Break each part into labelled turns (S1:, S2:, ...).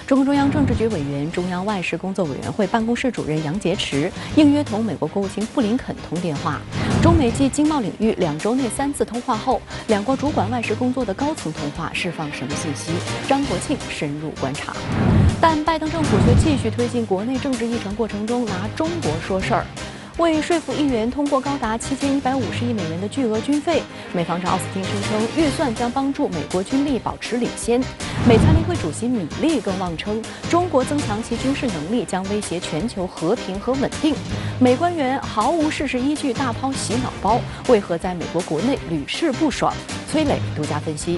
S1: 中共中央政治局委员、中央外事工作委员会办公室主任杨洁篪应约同美国国务卿布林肯通电话。中美继经贸领域2周内3次通话后，两国主管外事工作的高层通话释放什么信息？张国庆深入观察。但拜登政府却继续推进国内政治议程过程中拿中国说事儿。为说服议员通过高达7150亿美元的巨额军费，美防长奥斯汀声称预算将帮助美国军力保持领先。美参联会主席米利更妄称，中国增强其军事能力将威胁全球和平和稳定。美官员毫无事实依据大抛洗脑包，为何在美国国内屡试不爽？崔磊独家分析。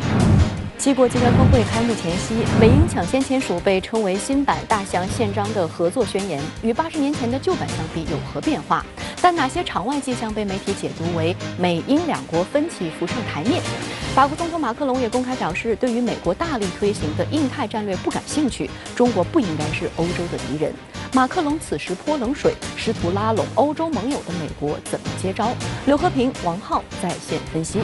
S1: 七国集团峰会开幕前夕，美英抢先签署被称为新版大象宪章的合作宣言，与80年前的旧版相比有何变化？但哪些场外迹象被媒体解读为美英两国分歧浮上台面？法国总统马克龙也公开表示，对于美国大力推行的印太战略不感兴趣，中国不应该是欧洲的敌人。马克龙此时泼冷水，试图拉拢欧洲盟友的美国怎么接招？刘和平、王浩在线分析。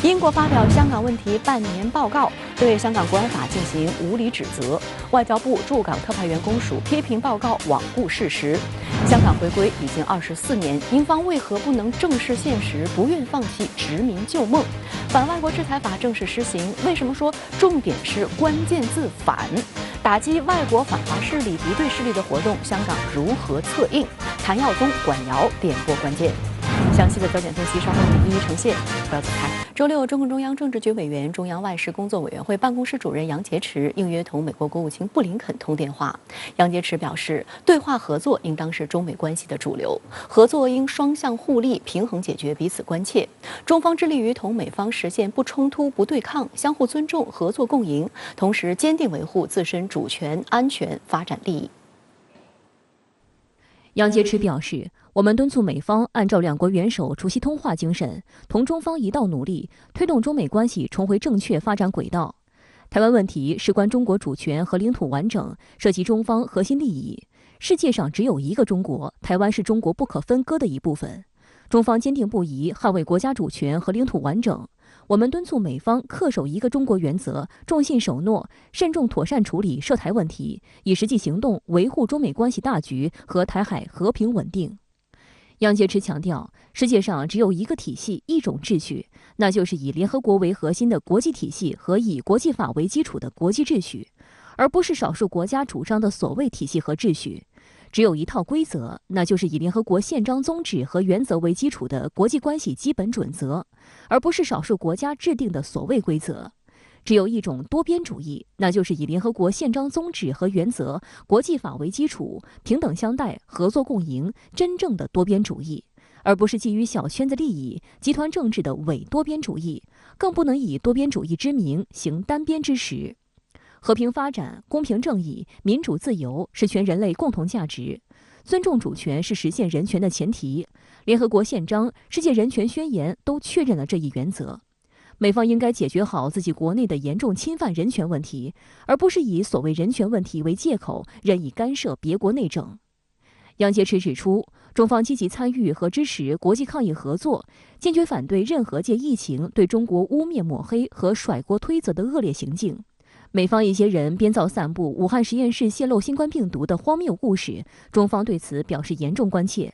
S1: 英国发表香港问题半年报告，对香港国安法进行无理指责。外交部驻港特派员公署批评报告罔顾事实。香港回归已经24年，英方为何不能正视现实，不愿放弃殖民旧梦？反外国制裁法正式施行，为什么说重点是关键字反？打击外国反华势力、敌对势力的活动，香港如何策应？谭耀宗、管姚点拨关键。详细的焦点分析稍后一一呈现，不要走开。周六，中共中央政治局委员、中央外事工作委员会办公室主任杨洁篪应约同美国国务卿布林肯通电话。杨洁篪表示，对话合作应当是中美关系的主流，合作应双向互利，平衡解决彼此关切。中方致力于同美方实现不冲突、不对抗、相互尊重、合作共赢，同时坚定维护自身主权、安全、发展利益。
S2: 杨洁篪表示，我们敦促美方按照两国元首除夕通话精神，同中方一道努力，推动中美关系重回正确发展轨道。台湾问题事关中国主权和领土完整，涉及中方核心利益。世界上只有一个中国，台湾是中国不可分割的一部分。中方坚定不移捍卫国家主权和领土完整。我们敦促美方恪守一个中国原则，重信守诺，慎重妥善处理涉台问题，以实际行动维护中美关系大局和台海和平稳定。杨洁篪强调，世界上只有一个体系、一种秩序，那就是以联合国为核心的国际体系和以国际法为基础的国际秩序，而不是少数国家主张的所谓体系和秩序。只有一套规则，那就是以联合国宪章宗旨和原则为基础的国际关系基本准则，而不是少数国家制定的所谓规则。只有一种多边主义，那就是以联合国宪章宗旨和原则、国际法为基础，平等相待、合作共赢，真正的多边主义，而不是基于小圈子利益、集团政治的伪多边主义，更不能以多边主义之名行单边之实。和平发展、公平正义、民主自由是全人类共同价值，尊重主权是实现人权的前提。联合国宪章、世界人权宣言都确认了这一原则。美方应该解决好自己国内的严重侵犯人权问题，而不是以所谓人权问题为借口任意干涉别国内政。杨洁篪指出，中方积极参与和支持国际抗疫合作，坚决反对任何借疫情对中国污蔑抹黑和甩锅推责的恶劣行径。美方一些人编造散布武汉实验室泄露新冠病毒的荒谬故事，中方对此表示严重关切。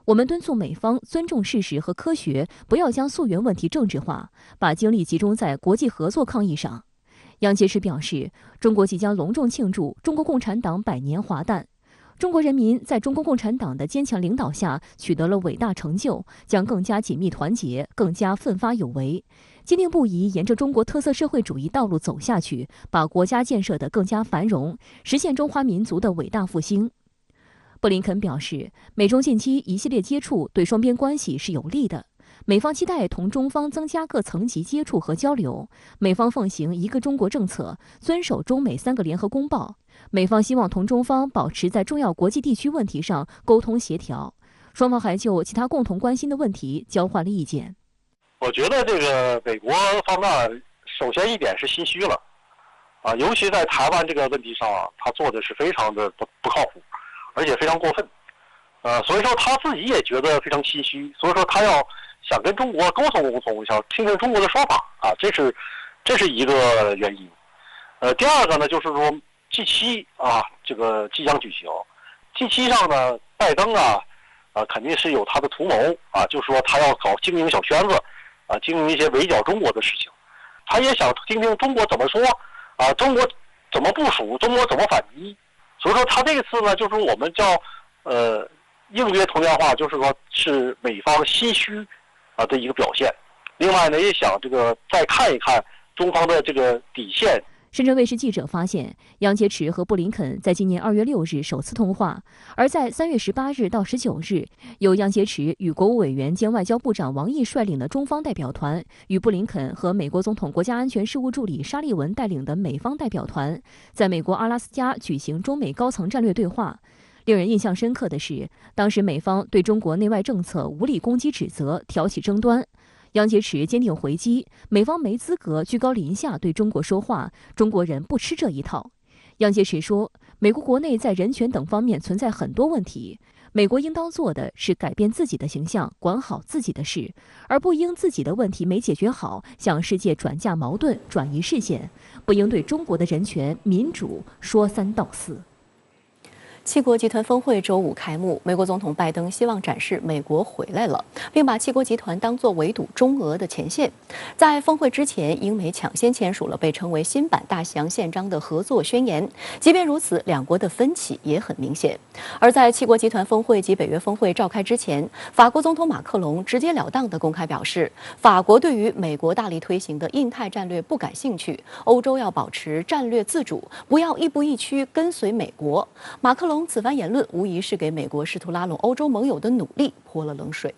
S2: 我们敦促美方尊重事实和科学，不要将溯源问题政治化，把精力集中在国际合作抗疫上。杨洁篪表示，中国即将隆重庆祝中国共产党100年华诞。中国人民在中国共产党的坚强领导下取得了伟大成就，将更加紧密团结，更加奋发有为，坚定不移沿着中国特色社会主义道路走下去，把国家建设得更加繁荣，实现中华民族的伟大复兴。布林肯表示，美中近期一系列接触对双边关系是有利的，美方期待同中方增加各层级接触和交流，美方奉行一个中国政策，遵守中美3个联合公报，美方希望同中方保持在重要国际地区问题上沟通协调，双方还就其他共同关心的问题交换了意见。
S3: 我觉得这个美国方面首先一点是心虚了，尤其在台湾这个问题上，他做的是非常的不靠谱，而且非常过分，所以说他自己也觉得非常心虚，所以说他要想跟中国沟通，想听听中国的说法啊，这是一个原因。第二个呢，就是说 G7啊，这个即将举行。G7上呢，拜登肯定是有他的图谋啊，就是说他要搞经营小圈子啊，经营一些围剿中国的事情。他也想听听中国怎么说啊，中国怎么部署，中国怎么反击。所以说他这一次呢，就是我们叫应约同样化，就是说是美方心虚的一个表现。另外呢，也想这个再看一看中方的这个底线。
S2: 深圳卫视记者发现，杨洁篪和布林肯在今年2月6日首次通话，而在3月18日到19日，由杨洁篪与国务委员兼外交部长王毅率领的中方代表团，与布林肯和美国总统国家安全事务助理沙利文带领的美方代表团，在美国阿拉斯加举行中美高层战略对话。令人印象深刻的是，当时美方对中国内外政策无理攻击指责，挑起争端。杨洁篪坚定回击，美方没资格居高临下对中国说话，中国人不吃这一套。杨洁篪说，美国国内在人权等方面存在很多问题，美国应当做的是改变自己的形象，管好自己的事，而不应自己的问题没解决好，向世界转嫁矛盾，转移视线，不应对中国的人权、民主说三道四。
S1: 七国集团峰会周五开幕，美国总统拜登希望展示美国回来了，并把七国集团当作围堵中俄的前线。在峰会之前，英美抢先签署了被称为新版大西洋宪章的合作宣言。即便如此，两国的分歧也很明显。而在七国集团峰会及北约峰会召开之前，法国总统马克龙直截了当地公开表示，法国对于美国大力推行的印太战略不感兴趣，欧洲要保持战略自主，不要亦步亦趋跟随美国。马克龙此番言论无疑是给美国试图拉拢欧洲盟友的努力泼了冷水。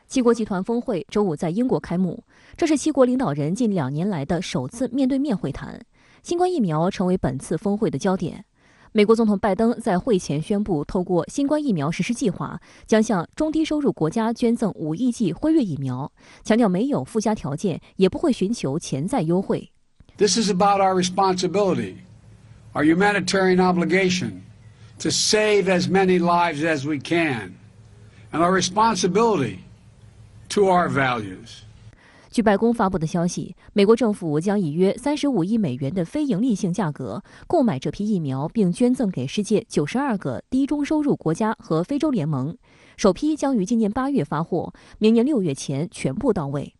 S2: 七国集团峰会周五在英国开幕，这是七国领导人近2年来的首次面对面会谈。新冠疫苗成为本次峰会的焦点。美国总统拜登在会前宣布，透过新冠疫苗实施计划，将向中低收入国家捐赠5亿剂辉瑞疫苗，强调没有附加条件，也不会寻求潜在优惠。
S4: This is about our responsibility, our humanitarian obligation to save as many lives as we can, and our responsibility to our values.
S2: 据白宫发布的消息，美国政府将以约35亿美元的非盈利性价格购买这批疫苗，并捐赠给世界92个低中收入国家和非洲联盟。首批将于今年8月发货，明年6月前全部到位。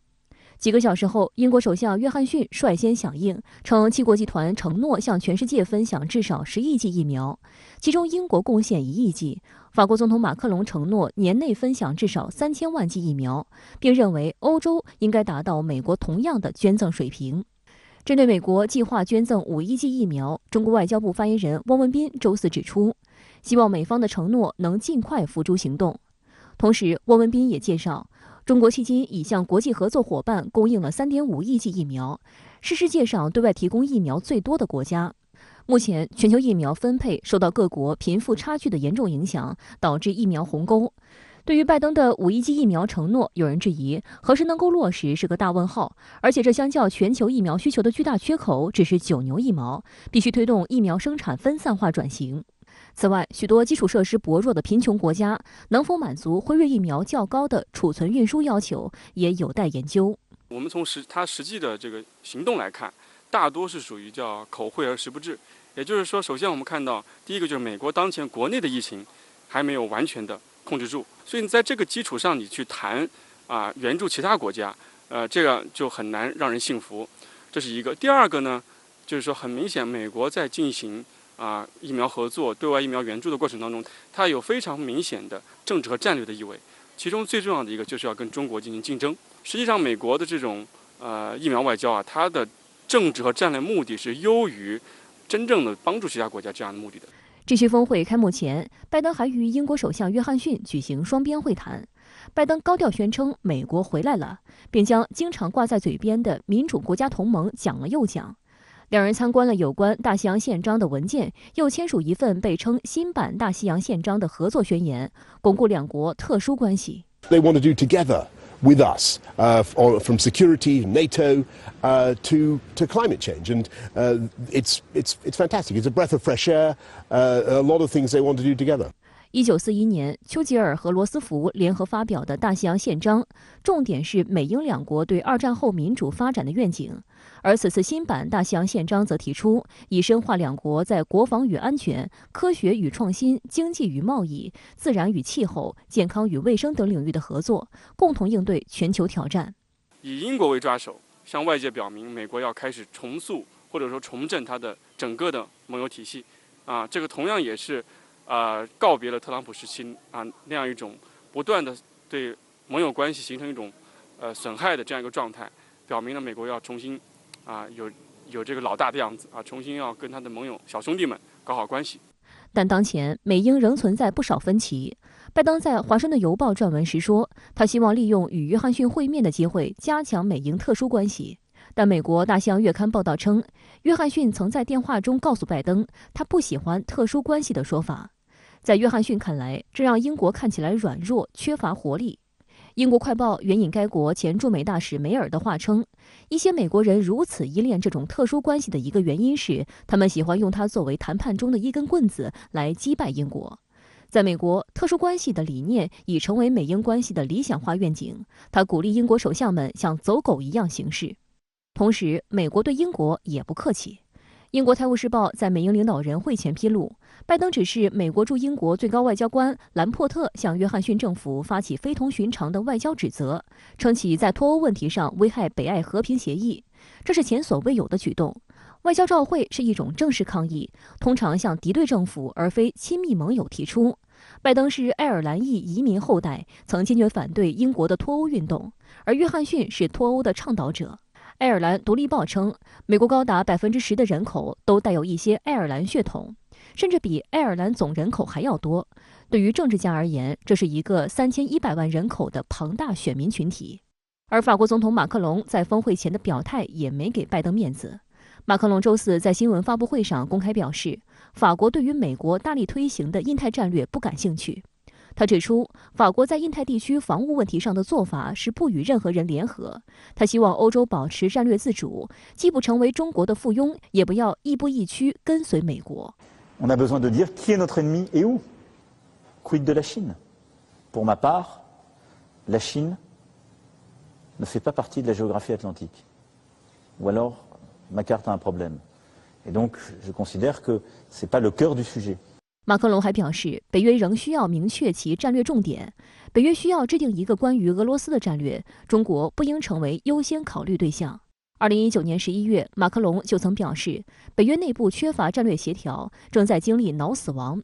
S2: 几个小时后，英国首相约翰逊率先响应，称七国集团承诺向全世界分享至少10亿剂疫苗，其中英国贡献1亿剂。法国总统马克龙承诺年内分享至少3000万剂疫苗，并认为欧洲应该达到美国同样的捐赠水平。针对美国计划捐赠5亿剂疫苗，中国外交部发言人汪文斌周四指出，希望美方的承诺能尽快付诸行动。同时，汪文斌也介绍，中国迄今已向国际合作伙伴供应了3.5亿剂疫苗，是世界上对外提供疫苗最多的国家。目前，全球疫苗分配受到各国贫富差距的严重影响，导致疫苗鸿沟。对于拜登的5亿剂疫苗承诺，有人质疑何时能够落实是个大问号，而且这相较全球疫苗需求的巨大缺口只是9牛1毛，必须推动疫苗生产分散化转型。此外，许多基础设施薄弱的贫穷国家能否满足辉瑞疫苗较高的储存运输要求，也有待研究。
S5: 我们从它实际的这个行动来看，大多是属于叫口惠而实不至。也就是说，首先我们看到，第一个就是美国当前国内的疫情还没有完全的控制住，所以在这个基础上你去谈援助其他国家，这个就很难让人信服。这是一个。第二个呢，就是说很明显，美国在进行疫苗合作、对外疫苗援助的过程当中，它有非常明显的政治和战略的意味。其中最重要的一个就是要跟中国进行竞争。实际上，美国的这种疫苗外交它的政治和战略目的是优于真正的帮助其他国家这样的目的的。
S2: 这次峰会开幕前，拜登还与英国首相约翰逊举行双边会谈。拜登高调宣称美国回来了，并将经常挂在嘴边的民主国家同盟讲了又讲。两人参观了有关大西洋宪章的文件，又签署一份被称新版大西洋宪章的合作宣言，巩固两国特殊关系。
S6: They want to do together with us, from security, NATO, to climate change, and it's fantastic. It's a breath of fresh air. A lot of things they want to do together.
S2: 1941年，丘吉尔和罗斯福联合发表的《大西洋宪章》，重点是美英两国对二战后民主发展的愿景。而此次新版《大西洋宪章》则提出，以深化两国在国防与安全、科学与创新、经济与贸易、自然与气候、健康与卫生等领域的合作，共同应对全球挑战。
S5: 以英国为抓手，向外界表明美国要开始重塑或者说重振它的整个的盟友体系。这个同样也是。告别了特朗普时期那样一种不断的对盟友关系形成一种损害的这样一个状态，表明了美国要重新有这个老大的样子重新要跟他的盟友小兄弟们搞好关系。
S2: 但当前美英仍存在不少分歧。拜登在《华盛顿邮报》撰文时说，他希望利用与约翰逊会面的机会加强美英特殊关系。但美国《大西洋月刊》报道称，约翰逊曾在电话中告诉拜登，他不喜欢特殊关系的说法。在约翰逊看来，这让英国看起来软弱、缺乏活力。英国快报援引该国前驻美大使梅尔的话称，一些美国人如此依恋这种特殊关系的一个原因是，他们喜欢用它作为谈判中的一根棍子来击败英国。在美国，特殊关系的理念已成为美英关系的理想化愿景，他鼓励英国首相们像走狗一样行事。同时，美国对英国也不客气。英国《泰晤士报》在美英领导人会前披露，拜登指示美国驻英国最高外交官兰珀特向约翰逊政府发起非同寻常的外交指责，称其在脱欧问题上危害北爱和平协议，这是前所未有的举动。外交照会是一种正式抗议，通常向敌对政府而非亲密盟友提出。拜登是爱尔兰裔移民后代，曾坚决反对英国的脱欧运动，而约翰逊是脱欧的倡导者。爱尔兰独立报称，美国高达10%的人口都带有一些爱尔兰血统，甚至比爱尔兰总人口还要多。对于政治家而言，这是一个3100万人口的庞大选民群体。而法国总统马克龙在峰会前的表态也没给拜登面子。马克龙周四在新闻发布会上公开表示，法国对于美国大力推行的印太战略不感兴趣。他指出，法国在印太地区防务问题上的做法是不与任何人联合。他希望欧洲保持战略自主，既不成为中国的附庸，也不要亦步亦趋跟随美国。
S7: On a besoin de dire qui est notre ennemi et où. Quid de la Chine? Pour ma part, la Chine ne fait pas partie de la géographie atlantique. Ou alors, ma carte a un problème. Et donc, je considère que ce n'est pas le cœur du sujet.
S2: 马克龙还表示，北约仍需要明确其战略重点，北约需要制定一个关于俄罗斯的战略，中国不应成为优先考虑对象。2019年11月，马克龙就曾表示，北约内部缺乏战略协调，正在经历脑死亡。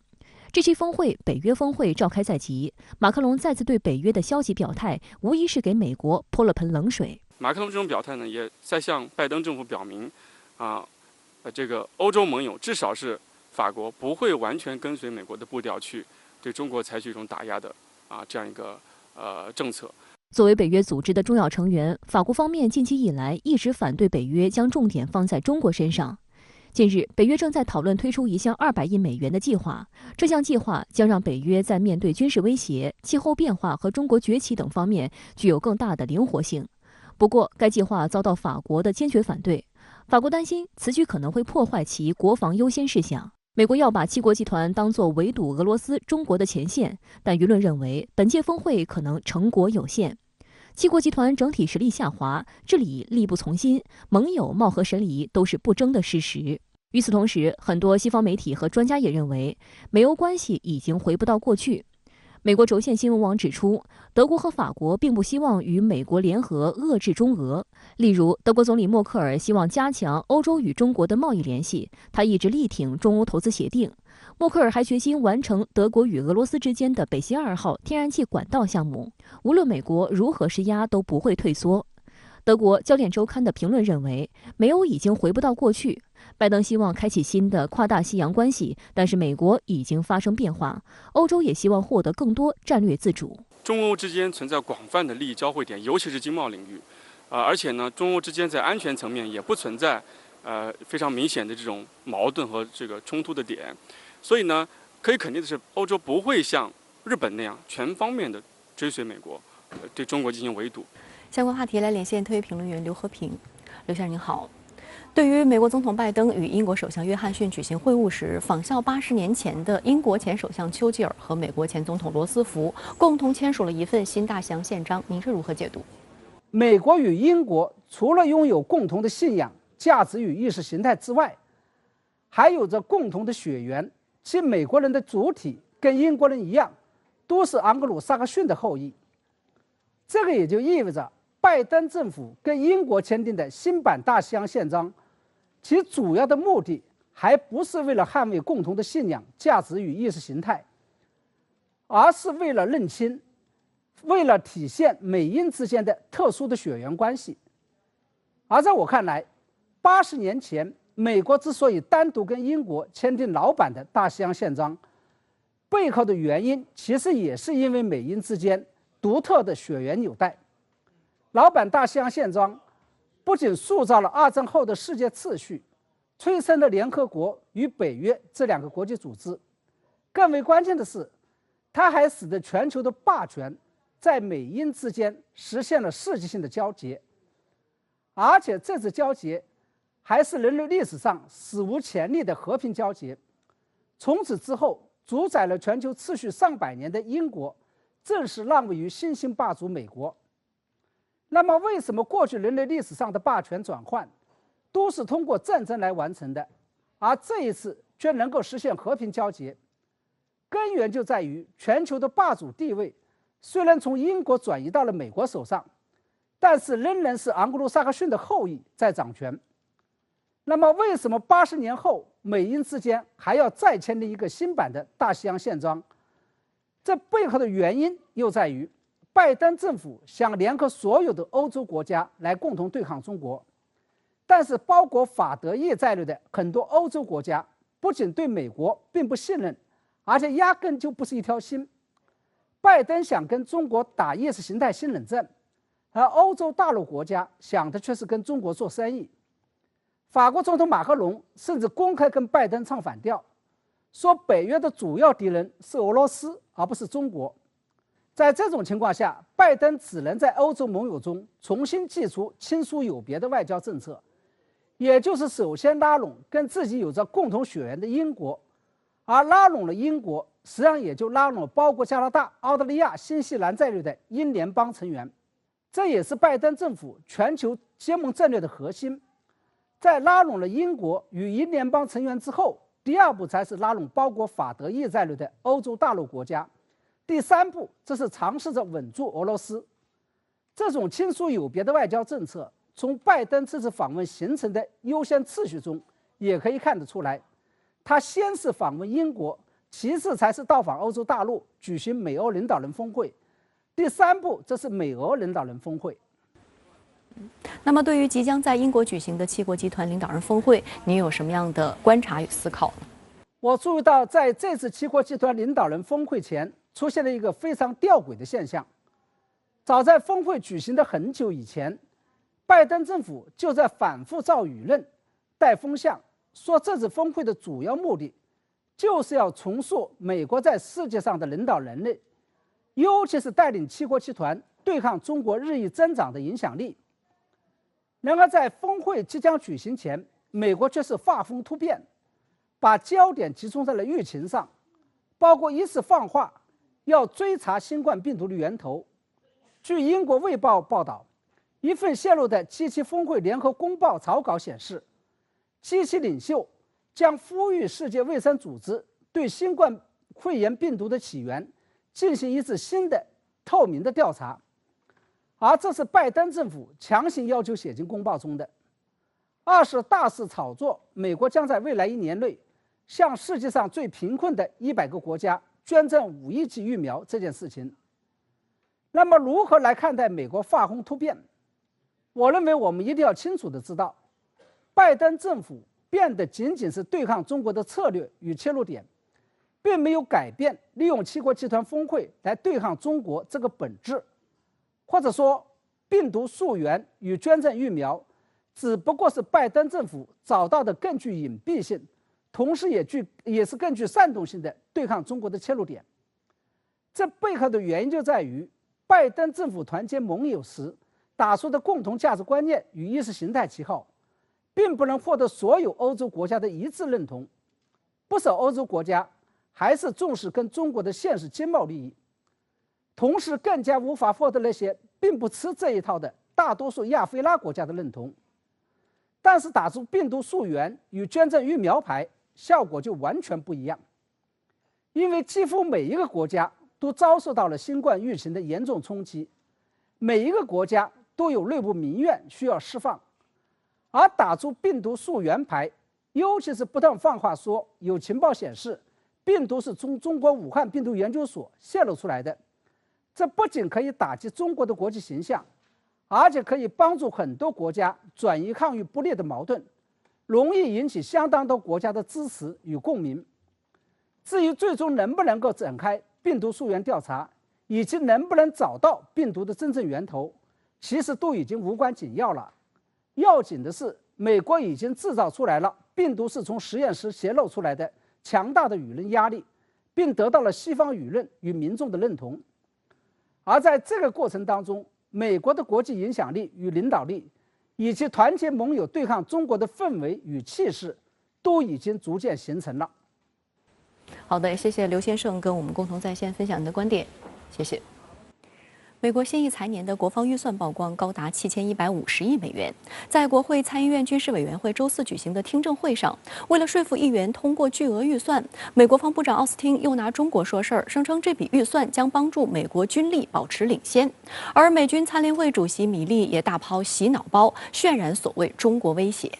S2: 这期峰会，北约峰会召开在即，马克龙再次对北约的消极表态，无疑是给美国泼了盆冷水。
S5: 马克龙这种表态呢，也在向拜登政府表明，这个欧洲盟友至少是法国不会完全跟随美国的步调去对中国采取一种打压的这样一个政策。
S2: 作为北约组织的重要成员，法国方面近期以来一直反对北约将重点放在中国身上。近日，北约正在讨论推出一项200亿美元的计划，这项计划将让北约在面对军事威胁、气候变化和中国崛起等方面具有更大的灵活性。不过，该计划遭到法国的坚决反对。法国担心此举可能会破坏其国防优先事项。美国要把七国集团当作围堵俄罗斯、中国的前线，但舆论认为本届峰会可能成果有限。七国集团整体实力下滑，治理力不从心，盟友貌合神离都是不争的事实。与此同时，很多西方媒体和专家也认为，美欧关系已经回不到过去。美国轴线新闻网指出，德国和法国并不希望与美国联合遏制中俄。例如，德国总理默克尔希望加强欧洲与中国的贸易联系，他一直力挺中欧投资协定。默克尔还决心完成德国与俄罗斯之间的北溪2号天然气管道项目，无论美国如何施压，都不会退缩。德国《焦点周刊》的评论认为，美欧已经回不到过去。拜登希望开启新的跨大西洋关系，但是美国已经发生变化，欧洲也希望获得更多战略自主。
S5: 中欧之间存在广泛的利益交汇点，尤其是经贸领域，而且呢，中欧之间在安全层面也不存在非常明显的这种矛盾和这个冲突的点，所以呢，可以肯定的是，欧洲不会像日本那样全方面的追随美国，对中国进行围堵。
S1: 相关话题来连线特约评论员刘和平。刘先生您好。对于美国总统拜登与英国首相约翰逊举行会晤时，仿效80年前的英国前首相丘吉尔和美国前总统罗斯福共同签署了一份新大西洋宪章，您是如何解读？
S8: 美国与英国除了拥有共同的信仰、价值与意识形态之外，还有着共同的血缘，即美国人的主体跟英国人一样，都是盎格鲁撒克逊的后裔。这个也就意味着，拜登政府跟英国签订的新版大西洋宪章，其主要的目的还不是为了捍卫共同的信仰、价值与意识形态，而是为了认清，为了体现美英之间的特殊的血缘关系。而在我看来，80年前美国之所以单独跟英国签订老版的大西洋宪章，背后的原因其实也是因为美英之间独特的血缘纽带。老版大西洋宪章不仅塑造了2战后的世界秩序，催生了联合国与北约这2个国际组织，更为关键的是，它还使得全球的霸权在美英之间实现了世纪性的交接，而且这次交接还是人类历史上史无前例的和平交接。从此之后，主宰了全球秩序上百年的英国正式让位于新兴霸主美国。那么为什么过去人类历史上的霸权转换都是通过战争来完成的，而这一次却能够实现和平交接？根源就在于全球的霸主地位虽然从英国转移到了美国手上，但是仍然是盎格鲁撒克逊的后裔在掌权。那么为什么80年后美英之间还要再签订一个新版的大西洋宪章？这背后的原因又在于拜登政府想联合所有的欧洲国家来共同对抗中国，但是包括法德意在内的很多欧洲国家不仅对美国并不信任，而且压根就不是一条心。拜登想跟中国打意识形态新冷战，而欧洲大陆国家想的却是跟中国做生意。法国总统马克龙甚至公开跟拜登唱反调，说北约的主要敌人是俄罗斯，而不是中国。在这种情况下，拜登只能在欧洲盟友中重新祭出亲疏有别的外交政策，也就是首先拉拢跟自己有着共同血缘的英国，而拉拢了英国，实际上也就拉拢了包括加拿大、澳大利亚、新西兰在内的英联邦成员。这也是拜登政府全球结盟战略的核心。在拉拢了英国与英联邦成员之后，第2步才是拉拢包括法德意在内的欧洲大陆国家，第3步这是尝试着稳住俄罗斯。这种亲疏有别的外交政策，从拜登这次访问形成的优先次序中也可以看得出来。他先是访问英国，其次才是到访欧洲大陆，举行美欧领导人峰会，第3步这是美俄领导人峰会。
S1: 那么对于即将在英国举行的7国集团领导人峰会，您有什么样的观察与思考呢？
S8: 我注意到在这次7国集团领导人峰会前出现了一个非常吊诡的现象。早在峰会举行的很久以前，拜登政府就在反复造舆论、带风向，说这次峰会的主要目的就是要重塑美国在世界上的领导能力，尤其是带领7国集团对抗中国日益增长的影响力。然而在峰会即将举行前，美国却是画风突变，把焦点集中在了疫情上，包括一次放话要追查新冠病毒的源头。据英国《卫报》报道，一份泄露的G7峰会联合公报草稿显示，G7领袖将呼吁世界卫生组织对新冠肺炎病毒的起源进行一次新的透明的调查，而这是拜登政府强行要求写进公报中的。2是大肆炒作美国将在未来1年内向世界上最贫困的100个国家捐赠5亿剂疫苗这件事情。那么如何来看待美国画风突变？我认为我们一定要清楚地知道，拜登政府变的仅仅是对抗中国的策略与切入点，并没有改变利用7国集团峰会来对抗中国这个本质。或者说，病毒溯源与捐赠疫苗只不过是拜登政府找到的更具隐蔽性，同时也是更具煽动性的对抗中国的切入点。这背后的原因就在于拜登政府团结盟友时打出的共同价值观念与意识形态旗号，并不能获得所有欧洲国家的一致认同。不少欧洲国家还是重视跟中国的现实经贸利益，同时更加无法获得那些并不吃这一套的大多数亚非拉国家的认同。但是打出病毒溯源与捐赠疫苗牌效果就完全不一样，因为几乎每一个国家都遭受到了新冠疫情的严重冲击，每一个国家都有内部民怨需要释放，而打出病毒溯源牌，尤其是不断放话说有情报显示病毒是从中国武汉病毒研究所泄露出来的，这不仅可以打击中国的国际形象，而且可以帮助很多国家转移抗疫不利的矛盾，容易引起相当多国家的支持与共鸣。至于最终能不能够展开病毒溯源调查，以及能不能找到病毒的真正源头，其实都已经无关紧要了。要紧的是，美国已经制造出来了病毒是从实验室泄露出来的强大的舆论压力，并得到了西方舆论与民众的认同。而在这个过程当中，美国的国际影响力与领导力，以及团结盟友对抗中国的氛围与气势，都已经逐渐形成了。
S1: 好的，谢谢刘先生跟我们共同在线分享您的观点，谢谢。美国新一财年的国防预算曝光高达7150亿美元。在国会参议院军事委员会周四举行的听证会上，为了说服议员通过巨额预算，美国防部长奥斯汀又拿中国说事儿，声称这笔预算将帮助美国军力保持领先。而美军参联会主席米利也大抛洗脑包，渲染所谓中国威胁。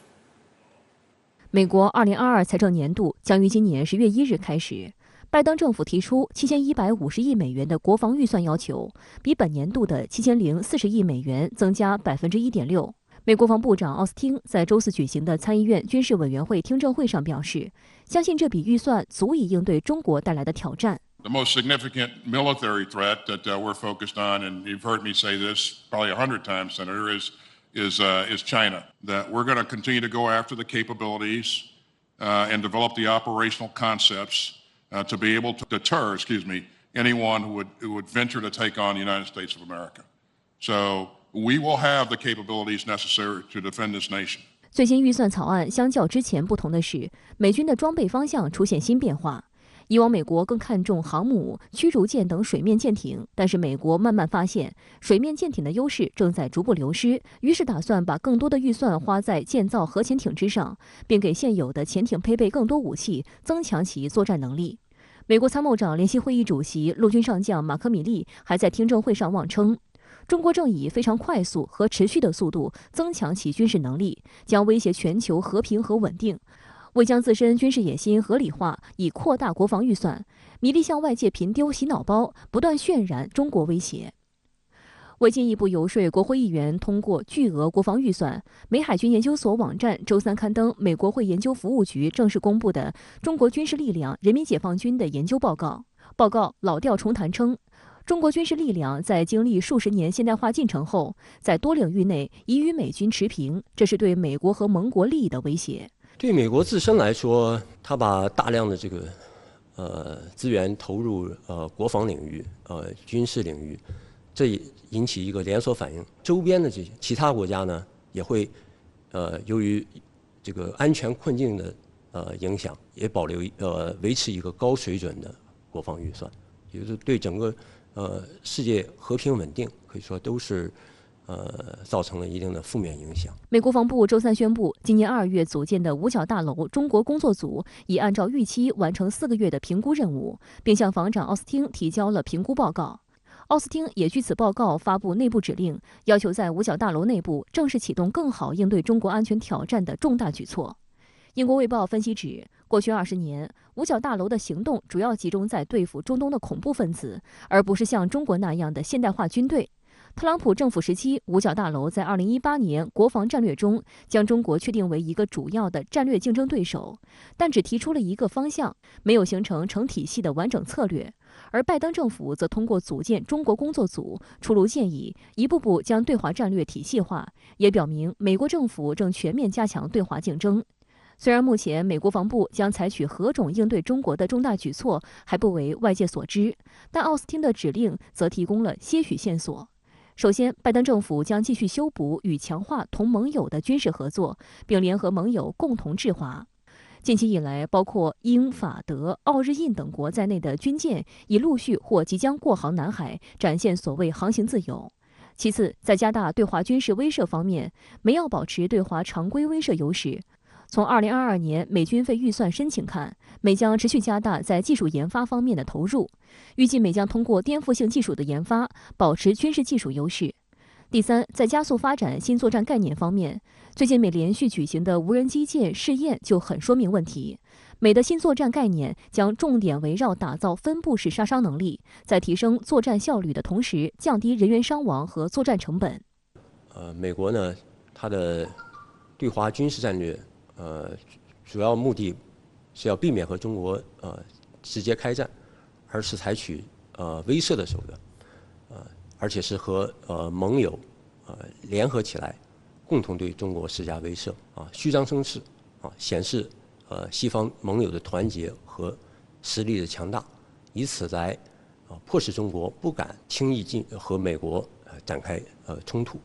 S2: 美国2022财政年度将于今年10月1日开始。拜登政府提出7150亿美元的国防预算要求，比本年度的7040亿美元增加1.6%。美国防部长奥斯汀在周四举行的参议院军事委员会听证会上表示，相信这笔预算足以应对中国带来的挑战。
S9: The most significant military threat that we're focused on, and you've heard me say this probably 100 times, Senator, is China. That we're going to continue to go after the capabilities and develop the operational concepts to be able to deter, anyone who would venture to take on the United States of America. So we will have the capabilities necessary to defend this nation.
S2: 最新预算草案相较之前不同的是，美军的装备方向出现新变化。以往美国更看重航母、驱逐舰等水面舰艇，但是美国慢慢发现水面舰艇的优势正在逐步流失，于是打算把更多的预算花在建造核潜艇之上，并给现有的潜艇配备更多武器，增强其作战能力。美国参谋长联席会议主席陆军上将马克米利还在听证会上妄称，中国正以非常快速和持续的速度增强其军事能力，将威胁全球和平和稳定。为将自身军事野心合理化，以扩大国防预算，米利向外界频丢洗脑包，不断渲染中国威胁。为进一步游说国会议员通过巨额国防预算，美海军研究所网站周三刊登美国会研究服务局正式公布的中国军事力量人民解放军的研究报告。报告老调重弹称，中国军事力量在经历数十年现代化进程后，在多领域内已与美军持平，这是对美国和盟国利益的威胁。
S10: 对美国自身来说，他把大量的这个资源投入国防领域、军事领域，这引起一个连锁反应。周边的这些其他国家呢，也会由于这个安全困境的影响，也保留维持一个高水准的国防预算，也就是对整个世界和平稳定可以说都是造成了一定的负面影响。
S2: 美国防部周三宣布，今年2月组建的五角大楼中国工作组已按照预期完成4个月的评估任务，并向防长奥斯汀提交了评估报告。奥斯汀也据此报告发布内部指令，要求在五角大楼内部正式启动更好应对中国安全挑战的重大举措。英国卫报分析指，过去20年，五角大楼的行动主要集中在对付中东的恐怖分子，而不是像中国那样的现代化军队。特朗普政府时期，五角大楼在2018年国防战略中将中国确定为一个主要的战略竞争对手，但只提出了一个方向，没有形成成体系的完整策略。而拜登政府则通过组建中国工作组出炉建议，一步步将对华战略体系化，也表明美国政府正全面加强对华竞争。虽然目前美国防部将采取何种应对中国的重大举措还不为外界所知，但奥斯汀的指令则提供了些许线索。首先，拜登政府将继续修补与强化同盟友的军事合作，并联合盟友共同制华。近期以来，包括英、法、德、澳、日、印等国在内的军舰已陆续或即将过航南海，展现所谓航行自由。其次，在加大对华军事威慑方面，美要保持对华常规威慑优势。从2022年美军费预算申请看，美将持续加大在技术研发方面的投入，预计美将通过颠覆性技术的研发，保持军事技术优势。第三，在加速发展新作战概念方面，最近美连续举行的无人机舰试验就很说明问题。美的新作战概念将重点围绕打造分布式杀伤能力，在提升作战效率的同时，降低人员伤亡和作战成本。
S10: 美国呢，它的对华军事战略，主要目的是要避免和中国直接开战，而是采取威慑的手段，而且是和盟友联合起来，共同对中国施加威慑虚张声势显示西方盟友的团结和实力的强大，以此来迫使中国不敢轻易和美国展开冲突。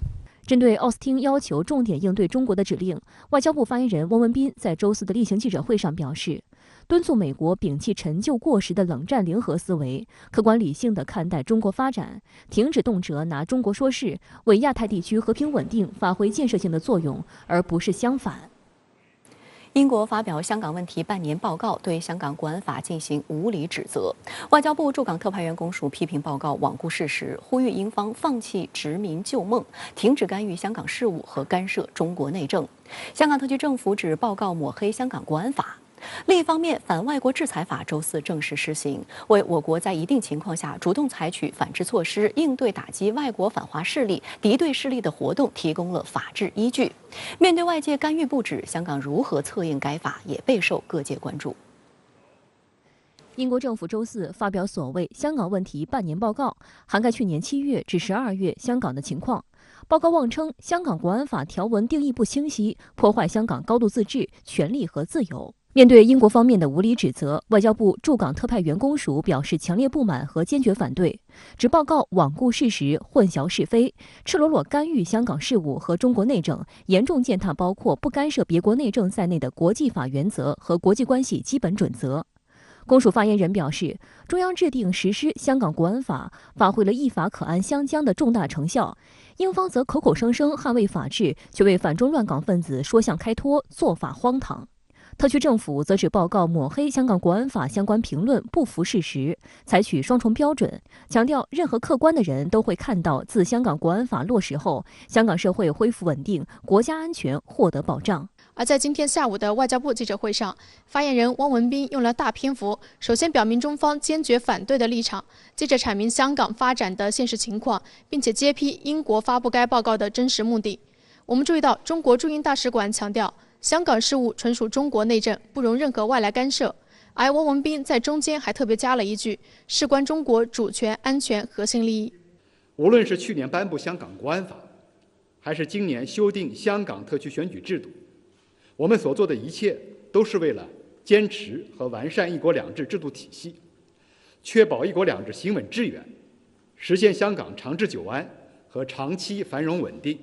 S2: 针对奥斯汀要求重点应对中国的指令，外交部发言人汪文斌在周四的例行记者会上表示，敦促美国摒弃陈旧过时的冷战零和思维，客观理性地看待中国发展，停止动辄拿中国说事，为亚太地区和平稳定发挥建设性的作用，而不是相反。
S1: 英国发表香港问题半年报告，对香港国安法进行无理指责。外交部驻港特派员公署批评报告罔顾事实，呼吁英方放弃殖民旧梦，停止干预香港事务和干涉中国内政。香港特区政府指报告抹黑香港国安法。另一方面，反外国制裁法周四正式施行，为我国在一定情况下主动采取反制措施，应对打击外国反华势力、敌对势力的活动提供了法治依据。面对外界干预不止，香港如何策应该法也备受各界关注。
S2: 英国政府周四发表所谓香港问题半年报告，涵盖去年7月至12月香港的情况。报告妄称香港国安法条文定义不清晰，破坏香港高度自治、权利和自由。面对英国方面的无理指责，外交部驻港特派员公署表示强烈不满和坚决反对，指报告罔顾事实、混淆是非，赤裸裸干预香港事务和中国内政，严重践踏包括不干涉别国内政在内的国际法原则和国际关系基本准则。公署发言人表示，中央制定实施香港国安法，发挥了一法可安相将的重大成效。英方则口口声声捍卫法治，却为反中乱港分子说项开脱，做法荒唐。特区政府则指报告抹黑香港国安法相关评论不符事实，采取双重标准，强调任何客观的人都会看到，自香港国安法落实后，香港社会恢复稳定，国家安全获得保障。
S11: 而在今天下午的外交部记者会上，发言人汪文斌用了大篇幅，首先表明中方坚决反对的立场，接着阐明香港发展的现实情况，并且揭批英国发布该报告的真实目的。我们注意到，中国驻英大使馆强调，香港事务纯属中国内政，不容任何外来干涉。而汪文斌在中间还特别加了一句，事关中国主权、安全、核心利益。
S12: 无论是去年颁布香港国安法，还是今年修订香港特区选举制度，我们所做的一切都是为了坚持和完善一国两制制度体系，确保一国两制行稳致远，实现香港长治久安和长期繁荣稳定。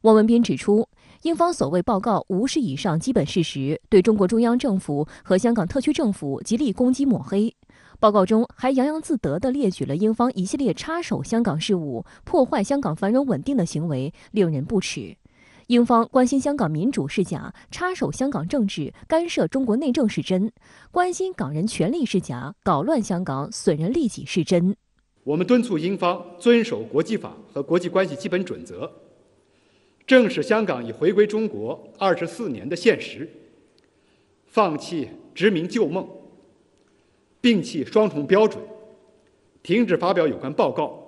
S2: 汪文斌指出，英方所谓报告无视以上基本事实，对中国中央政府和香港特区政府极力攻击抹黑。报告中还洋洋自得地列举了英方一系列插手香港事务、破坏香港繁荣稳定的行为，令人不齿。英方关心香港民主是假，插手香港政治、干涉中国内政是真；关心港人权利是假，搞乱香港、损人利己是真。
S12: 我们敦促英方遵守国际法和国际关系基本准则，正视香港已回归中国24年的现实，放弃殖民旧梦，摒弃双重标准，停止发表有关报告，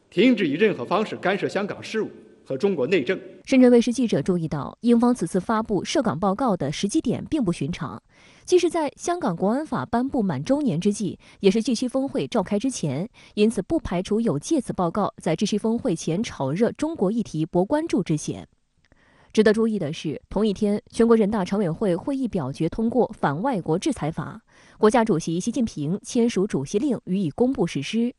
S12: 停止以任何方式干涉香港事务和中国内政。
S2: 深圳卫视记者注意到，英方此次发布涉港报告的时机点并不寻常，既是在香港国安法颁布满周年之际，也是G7峰会召开之前，因此不排除有借此报告在G7峰会前炒热中国议题博关注之嫌。值得注意的是，同一天，全国人大常委会会议表决通过反外国制裁法，国家主席习近平签署主席令予以公布实施。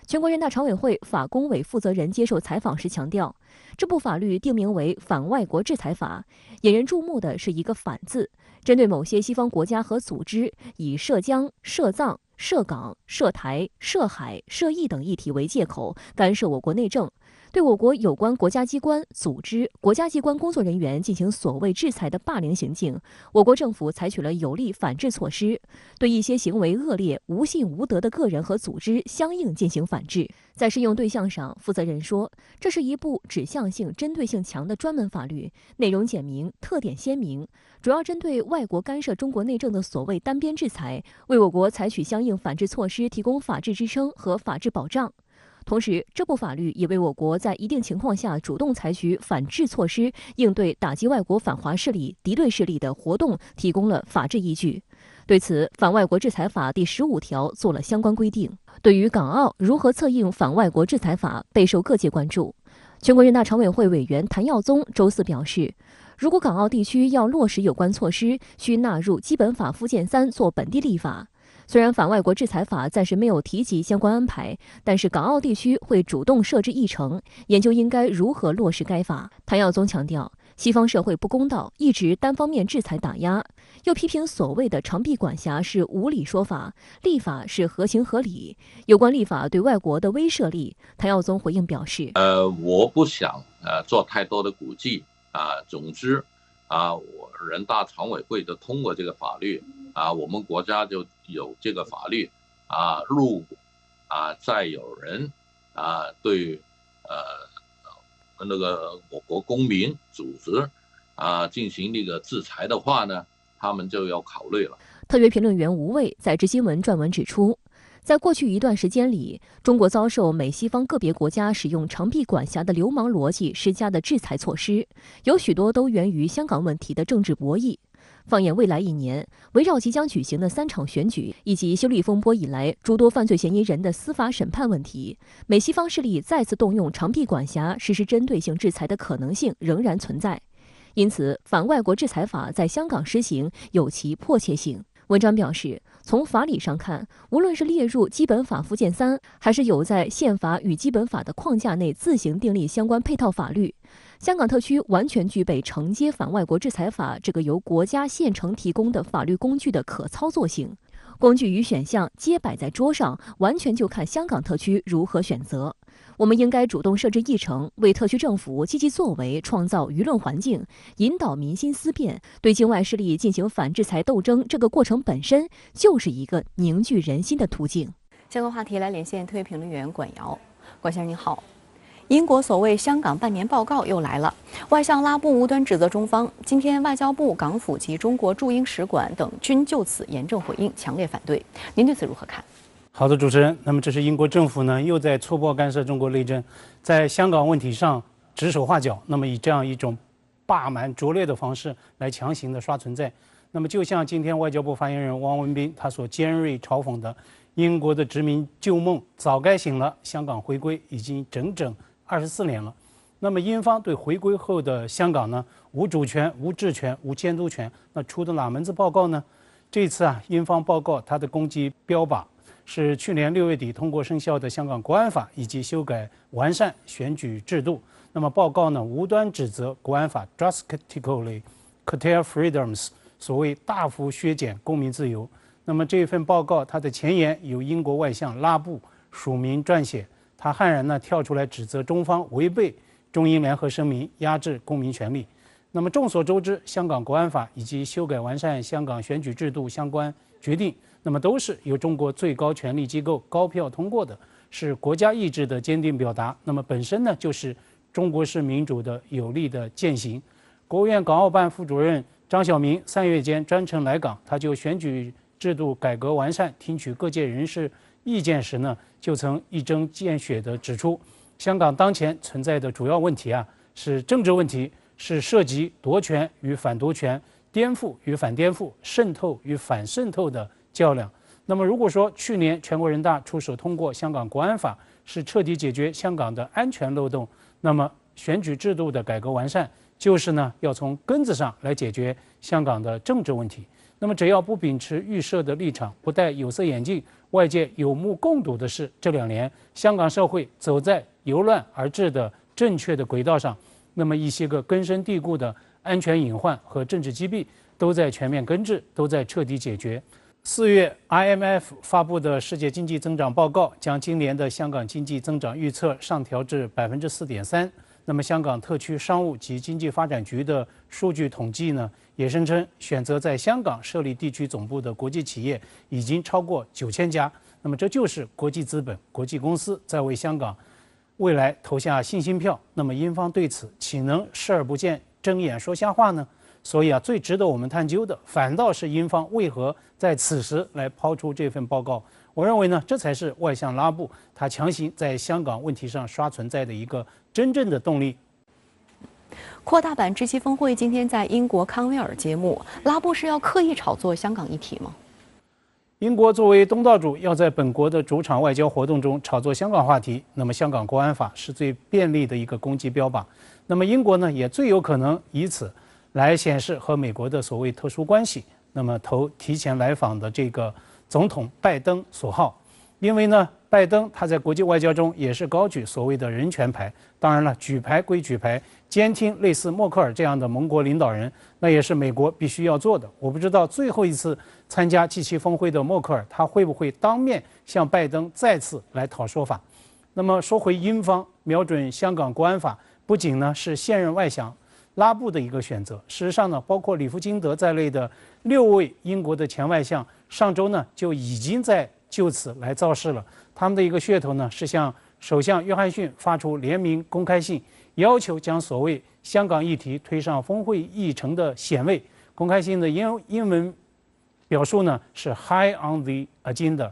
S2: 全国人大常委会法工委负责人接受采访时强调，这部法律定名为《反外国制裁法》，引人注目的是一个“反”字，针对某些西方国家和组织以涉疆、涉藏、涉港、涉台、涉海、涉疫等议题为借口干涉我国内政，对我国有关国家机关、组织、国家机关工作人员进行所谓制裁的霸凌行径，我国政府采取了有力反制措施，对一些行为恶劣、无信无德的个人和组织相应进行反制。在适用对象上，负责人说，这是一部指向性、针对性强的专门法律，内容简明，特点鲜明，主要针对外国干涉中国内政的所谓单边制裁，为我国采取相应反制措施提供法治支撑和法治保障。同时，这部法律也为我国在一定情况下主动采取反制措施，应对打击外国反华势力、敌对势力的活动提供了法治依据。对此，《反外国制裁法》第15条做了相关规定。对于港澳如何策应反外国制裁法，备受各界关注。全国人大常委会委员谭耀宗周四表示，如果港澳地区要落实有关措施，需纳入基本法附件3做本地立法。虽然反外国制裁法暂时没有提及相关安排，但是港澳地区会主动设置议程，研究应该如何落实该法。谭耀宗强调，西方社会不公道，一直单方面制裁打压，又批评所谓的长臂管辖是无理说法，立法是合情合理。有关立法对外国的威慑力，谭耀宗回应表示，
S13: 我不想做太多的估计总之我人大常委会就通过这个法律我们国家就有这个法律如果再有人对那个我国公民组织进行那个制裁的话呢，他们就要考虑了。
S2: 特约评论员吴卫在知新闻撰文指出，在过去一段时间里，中国遭受美西方个别国家使用长臂管辖的流氓逻辑施加的制裁措施，有许多都源于香港问题的政治博弈。放眼未来1年，围绕即将举行的3场选举以及修例风波以来诸多犯罪嫌疑人的司法审判问题，美西方势力再次动用长臂管辖实施针对性制裁的可能性仍然存在。因此，反外国制裁法在香港施行有其迫切性。文章表示，从法理上看，无论是列入基本法附件3，还是有在宪法与基本法的框架内自行订立相关配套法律，香港特区完全具备承接反外国制裁法这个由国家现成提供的法律工具的可操作性。工具与选项皆摆在桌上，完全就看香港特区如何选择。我们应该主动设置议程，为特区政府积极作为创造舆论环境，引导民心思变，对境外势力进行反制裁斗争。这个过程本身就是一个凝聚人心的途径。
S1: 相关话题来连线特约评论员管瑶。管先生您好。英国所谓香港半年报告又来了，外相拉布无端指责中方。今天，外交部、港府及中国驻英使馆等均就此严正回应，强烈反对。您对此如何看？
S14: 好的，主持人。那么，这是英国政府呢又在粗暴干涉中国内政，在香港问题上指手画脚。那么，以这样一种霸蛮拙劣的方式来强行的刷存在。那么，就像今天外交部发言人汪文斌他所尖锐嘲讽的，英国的殖民旧梦早该醒了，香港回归已经整整24年了。那么英方对回归后的香港呢，无主权、无治权、无监督权，那出的哪门子报告呢？这次英方报告它的攻击标靶是去年6月底通过生效的香港国安法以及修改完善选举制度。那么报告呢无端指责国安法 drastically curtail freedoms， 所谓大幅削减公民自由。那么这份报告它的前言由英国外相拉布署名撰写。他悍然呢跳出来指责中方违背中英联合声明，压制公民权利。那么众所周知，香港国安法以及修改完善香港选举制度相关决定，那么都是由中国最高权力机构高票通过的，是国家意志的坚定表达。那么本身呢就是中国式民主的有力的践行。国务院港澳办副主任张晓明3月间专程来港，他就选举制度改革完善听取各界人士意见时呢，就曾一针见血地指出，香港当前存在的主要问题是政治问题，是涉及夺权与反夺权、颠覆与反颠覆、渗透与反渗透的较量。那么如果说去年全国人大出手通过香港国安法是彻底解决香港的安全漏洞，那么选举制度的改革完善就是呢要从根子上来解决香港的政治问题。那么只要不秉持预设的立场，不戴有色眼镜，外界有目共睹的是，这2年香港社会走在由乱而治的正确的轨道上，那么一些个根深蒂固的安全隐患和政治积弊都在全面根治，都在彻底解决。4月 IMF 发布的世界经济增长报告将今年的香港经济增长预测上调至4.3%。那么香港特区商务及经济发展局的数据统计呢，也声称选择在香港设立地区总部的国际企业已经超过9000家。那么这就是国际资本、国际公司在为香港未来投下信心票。那么英方对此岂能视而不见、睁眼说瞎话呢？所以最值得我们探究的，反倒是英方为何在此时来抛出这份报告。我认为呢，这才是外相拉布他强行在香港问题上刷存在的一个真正的动力。
S1: 扩大版G7峰会今天在英国康威尔揭幕，拉布是要刻意炒作香港议题吗？
S14: 英国作为东道主，要在本国的主场外交活动中炒作香港话题，那么香港国安法是最便利的一个攻击标靶。那么英国呢，也最有可能以此来显示和美国的所谓特殊关系。那么提前来访的这个总统拜登所好，因为呢，拜登他在国际外交中也是高举所谓的人权牌。当然了，举牌归举牌，监听类似默克尔这样的盟国领导人，那也是美国必须要做的。我不知道最后一次参加G7峰会的默克尔，他会不会当面向拜登再次来讨说法。那么说回英方瞄准香港国安法，不仅呢是现任外相拉布的一个选择，事实上呢，包括里夫金德在内的6位英国的前外相，上周呢就已经在就此来造势了。他们的一个噱头呢是向首相约翰逊发出联名公开信，要求将所谓香港议题推上峰会议程的显位。公开信的英文表述呢是 High on the agenda。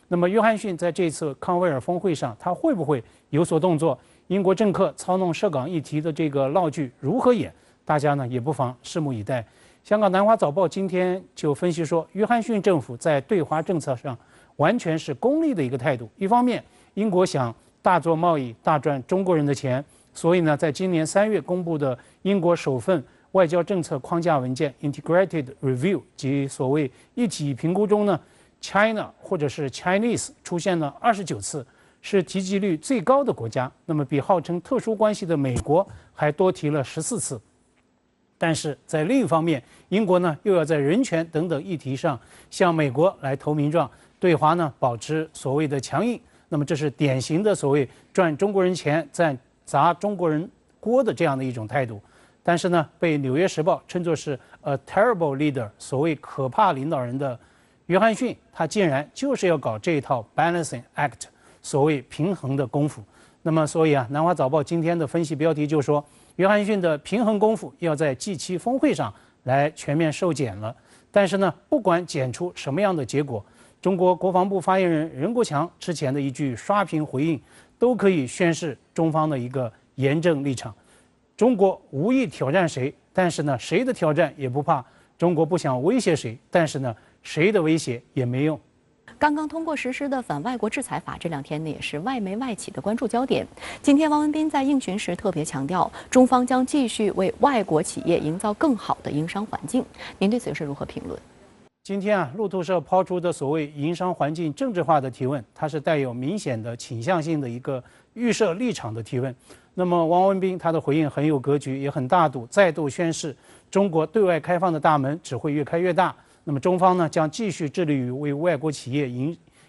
S14: 那么约翰逊在这次康威尔峰会上，他会不会有所动作？英国政客操弄涉港议题的这个闹剧如何演？大家呢也不妨拭目以待。香港南华早报今天就分析说，约翰逊政府在对华政策上完全是功利的一个态度。一方面，英国想大做贸易，大赚中国人的钱，所以呢，在今年3月公布的英国首份外交政策框架文件 Integrated Review 及所谓一体评估中呢 ，China 或者是 Chinese 出现了29次，是提及率最高的国家。那么比号称特殊关系的美国还多提了14次。但是在另一方面，英国呢又要在人权等等议题上向美国来投名状，对华呢保持所谓的强硬。那么这是典型的所谓赚中国人钱、砸中国人锅的这样的一种态度。但是呢，被《纽约时报》称作是 a terrible leader， 所谓可怕领导人的约翰逊，他竟然就是要搞这一套 balancing act， 所谓平衡的功夫。那么所以南华早报今天的分析标题就说，约翰逊的平衡功夫要在G7峰会上来全面受检了。但是呢，不管检出什么样的结果，中国国防部发言人任国强之前的一句刷屏回应，都可以宣示中方的一个严正立场。中国无意挑战谁，但是呢，谁的挑战也不怕。中国不想威胁谁，但是呢，谁的威胁也没用。
S1: 刚刚通过实施的反外国制裁法，这2天呢也是外媒外企的关注焦点。今天，汪文斌在应询时特别强调，中方将继续为外国企业营造更好的营商环境。您对此是如何评论？
S14: 今天路透社抛出的所谓营商环境政治化的提问，它是带有明显的倾向性的一个预设立场的提问。那么汪文斌他的回应很有格局，也很大度，再度宣示中国对外开放的大门只会越开越大。那么中方呢将继续致力于为外国企业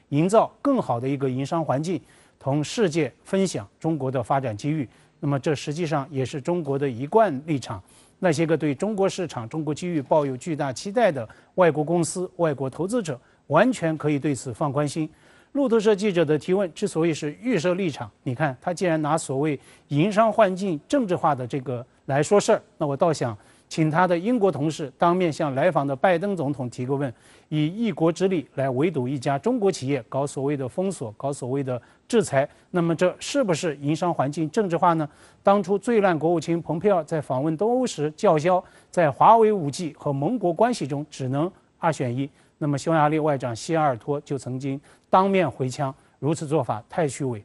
S14: 营造更好的一个营商环境，同世界分享中国的发展机遇。那么这实际上也是中国的一贯立场。那些个对中国市场、中国机遇抱有巨大期待的外国公司、外国投资者，完全可以对此放宽心。路透社记者的提问之所以是预设立场，你看他既然拿所谓营商环境政治化的这个来说事儿，那我倒想请他的英国同事当面向来访的拜登总统提个问，以一国之力来围堵一家中国企业，搞所谓的封锁，搞所谓的制裁，那么这是不是营商环境政治化呢？当初最烂国务卿蓬佩奥在访问东欧时叫嚣，在华为5G 和盟国关系中只能2选1。那么匈牙利外长西亚尔托就曾经当面回呛，如此做法太虚伪。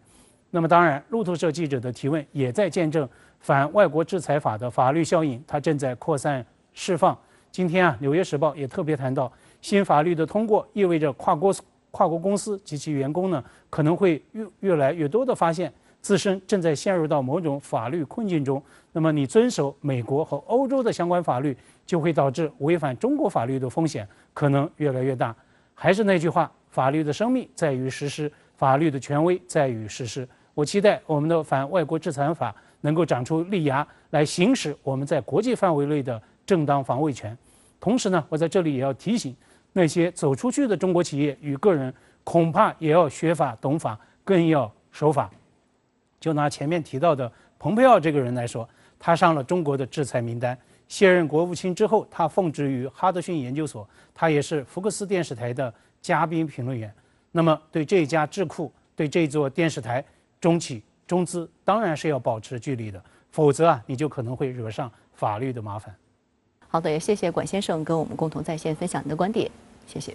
S14: 那么当然，路透社记者的提问也在见证反外国制裁法的法律效应，它正在扩散释放。今天啊，《纽约时报》也特别谈到，新法律的通过意味着跨国公司及其员工呢，可能会越来越多的发现自身正在陷入到某种法律困境中。那么，你遵守美国和欧洲的相关法律，就会导致违反中国法律的风险可能越来越大。还是那句话，法律的生命在于实施，法律的权威在于实施。我期待我们的反外国制裁法能够长出利牙，来行使我们在国际范围内的正当防卫权。同时呢，我在这里也要提醒那些走出去的中国企业与个人，恐怕也要学法懂法，更要守法。就拿前面提到的蓬佩奥这个人来说，他上了中国的制裁名单。卸任国务卿之后，他奉职于哈德逊研究所，他也是福克斯电视台的嘉宾评论员。那么，对这家智库，对这座电视台，中企中资当然是要保持距离的，否则啊，你就可能会惹上法律的麻烦。
S1: 好的，也谢谢管先生跟我们共同在线分享您的观点，谢谢。